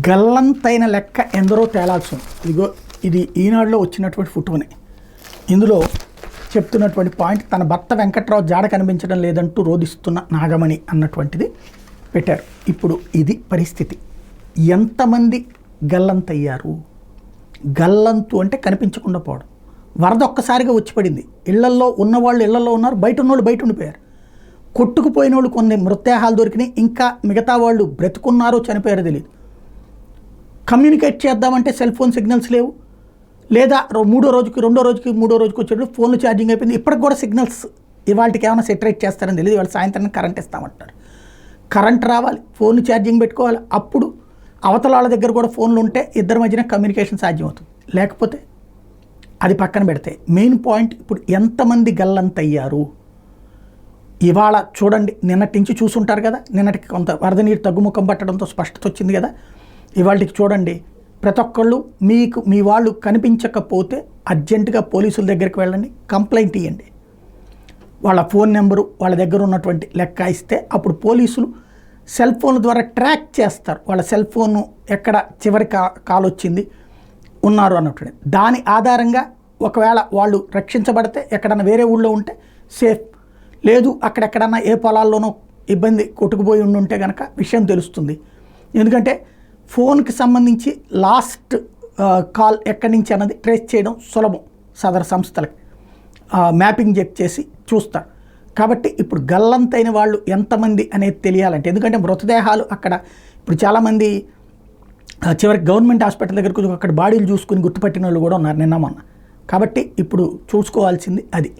గల్లంతైన లెక్క ఎందరో తేలాల్సి ఉంది. ఇదిగో ఇది ఈనాడులో వచ్చినటువంటి ఫోటోనే. ఇందులో చెప్తున్నటువంటి పాయింట్, తన భర్త వెంకట్రావు జాడ కనిపించడం లేదంటూ రోధిస్తున్న నాగమణి అన్నటువంటిది పెట్టారు. ఇప్పుడు ఇది పరిస్థితి. ఎంతమంది గల్లంతయ్యారు? గల్లంతు అంటే కనిపించకుండా పోవడం. వరద ఒక్కసారిగా వచ్చి పడింది. ఇళ్లల్లో ఉన్నవాళ్ళు ఇళ్లలో ఉన్నారు, బయట ఉన్నవాళ్ళు బయట ఉండిపోయారు. కొట్టుకుపోయిన వాళ్ళు కొన్ని మృతదేహాలు దొరికినాయి, ఇంకా మిగతా వాళ్ళు బ్రతుకున్నారో చనిపోయారో తెలియదు. కమ్యూనికేట్ చేద్దామంటే సెల్ ఫోన్ సిగ్నల్స్ లేవు, లేదా రెండో రోజుకి మూడో రోజుకి వచ్చేటప్పుడు ఫోన్లు ఛార్జింగ్ అయిపోయింది. ఇప్పటికి కూడా సిగ్నల్స్ ఇవాళకి ఏమైనా సెటరేట్ చేస్తారని తెలియదు. ఇవాళ సాయంత్రం కరెంట్ ఇస్తామంటారు. కరెంట్ రావాలి, ఫోన్ ఛార్జింగ్ పెట్టుకోవాలి. అప్పుడు అవతల వాళ్ళ దగ్గర కూడా ఫోన్లు ఉంటే ఇద్దరి మధ్యన కమ్యూనికేషన్ సాధ్యమవుతుంది. లేకపోతే అది పక్కన పెడితే మెయిన్ పాయింట్, ఇప్పుడు ఎంతమంది గల్లంతయ్యారు ఇవాళ చూడండి. నిన్నటి నుంచి చూసుంటారు కదా, నిన్నటికి కొంత వరద నీరు తగ్గుముఖం పట్టడంతో స్పష్టత వచ్చింది కదా. ఇవాళకి చూడండి, ప్రతి ఒక్కళ్ళు మీకు మీ వాళ్ళు కనిపించకపోతే అర్జెంటుగా పోలీసుల దగ్గరికి వెళ్ళండి, కంప్లైంట్ ఇవ్వండి. వాళ్ళ ఫోన్ నెంబరు వాళ్ళ దగ్గర ఉన్నటువంటి లెక్క ఇస్తే అప్పుడు పోలీసులు సెల్ ఫోన్ ద్వారా ట్రాక్ చేస్తారు. వాళ్ళ సెల్ ఫోను ఎక్కడ చివరి కాల్ వచ్చింది ఉన్నారు అన్నట్టు. దాని ఆధారంగా ఒకవేళ వాళ్ళు రక్షించబడితే ఎక్కడన్నా వేరే ఊళ్ళో ఉంటే సేఫ్, లేదు అక్కడెక్కడన్నా ఏ పొలాల్లోనో ఇబ్బంది కొట్టుకుపోయి ఉంటే కనుక విషయం తెలుస్తుంది. ఎందుకంటే ఫోన్కి సంబంధించి లాస్ట్ కాల్ ఎక్కడి నుంచి అన్నది ట్రేస్ చేయడం సులభం సదరు సంస్థలకి. మ్యాపింగ్ చేసి చూస్తారు. కాబట్టి ఇప్పుడు గల్లంతైన వాళ్ళు ఎంతమంది అనేది తెలియాలంటే, ఎందుకంటే మృతదేహాలు అక్కడ ఇప్పుడు చాలామంది చివరికి గవర్నమెంట్ హాస్పిటల్ దగ్గరకు అక్కడ బాడీలు చూసుకుని గుర్తుపట్టిన వాళ్ళు కూడా ఉన్నారు నిన్న మొన్న. కాబట్టి ఇప్పుడు చూసుకోవాల్సింది అది.